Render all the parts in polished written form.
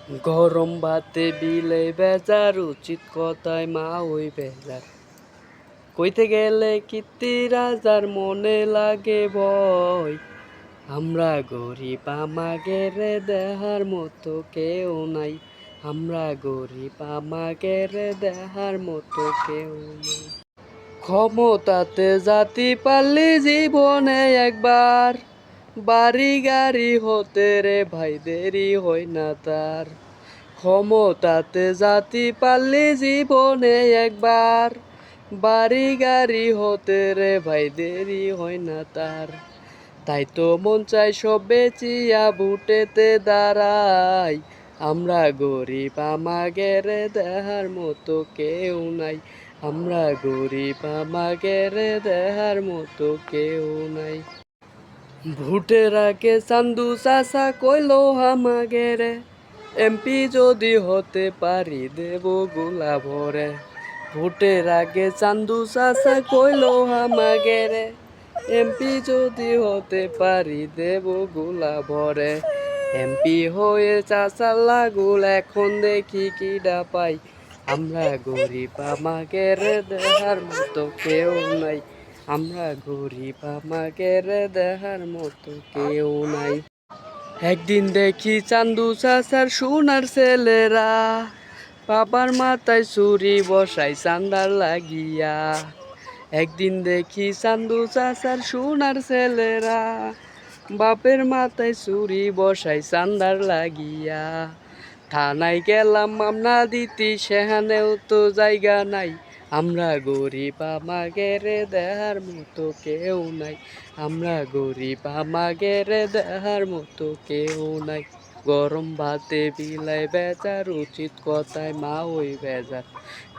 গরম ভাতে বিলে বেজার উচিত কথায় মা ওই বেজার কইতে গেলে কীর্তি রাজার মনে লাগে ভয়। আমরা গরিব আমাগের দেহার মতো কেউ নাই। আমরা গরিব আমাগের দেহার মতো কেউ নাই। ক্ষমতাতে জাতি পারলি জীবনে একবার, বাড়ি গাড়ি হতে রে ভাই দেরি হয় না তার। ক্ষমতাতে জাতি পারলি জীবনে একবার, বাড়ি গাড়ি হতে রে ভাই দেরি হয় না তার। তাই তো মন চাই সব বেচিয়া ভোটেতে দাঁড়াই। আমরা গরিব আমাগের দেহার মতো কেউ নাই। আমরা গরিব আমাগের দেহার মতো কেউ নাই। ভোটের আগে চান্দু চাচা কইলো আমাগের, এমপি যদি হতে পারি দেব গোলা ভরে। ভোটের আগে চান্দু চাচা কইলো আমাগের, এমপি যদি হতে পারি দেব গোলা ভরে। এমপি হয়ে চাচা লাগুল এখন দেখি কিডা পাই। আমরা গরিব আমাগের দেহার মতো কেউ নাই। আমরা গরিব আমাগের দেহার মতো কেউ নাই। একদিন দেখি চান্দু চাচার সোনার ছেলেরা, বাবার মাথায় চুরি বসাই চান্দার লাগিয়া। একদিন দেখি চান্দু চাচার সোনার ছেলেরা, বাপের মাথায় চুরি বসাই চান্দার লাগিয়া। থানায় গেলাম মামলা দিতি, সেখানেও তো জায়গা নাই। আমরা গরিব আমাগের দেহার মতো কেউ নাই। আমরা গরিব আমাগের দেহার মতো কেউ নাই। গরম ভাতে বিলাই বেজার উচিত কথায় মা ওই বেজার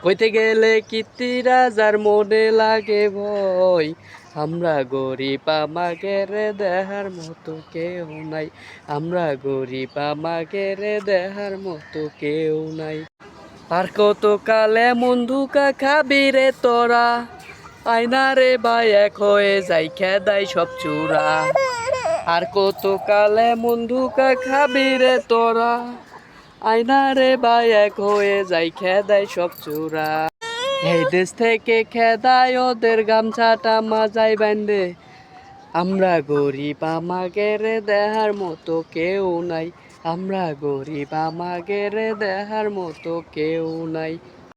কইতে গেলে কীর্তি রাজার মনে লাগে ভয়। আমরা গরিব আমাগের দেহার মতো কেউ নাই। আমরা গরিব আমাগের দেহার মতো কেউ নাই। আর কত কালে মন্ধুকা খাবি রে তোরা, আয়না রে ভাই এক হয়ে যাই খেদাই সব চূড়া। আর কত কালে মন্ধুকা খাবি রে তোরা, আয়না রে ভাই এক হয়ে যাই খেদাই সব চূড়া। এই দেশ থেকে খেদাই ওদের গামছাটা মাজাই বান্ধে। আমরা গরিব আমাগের দেহার মতো কেউ নাই। আমরা গরিব আমাগের দেহার মতো কেউ নাই।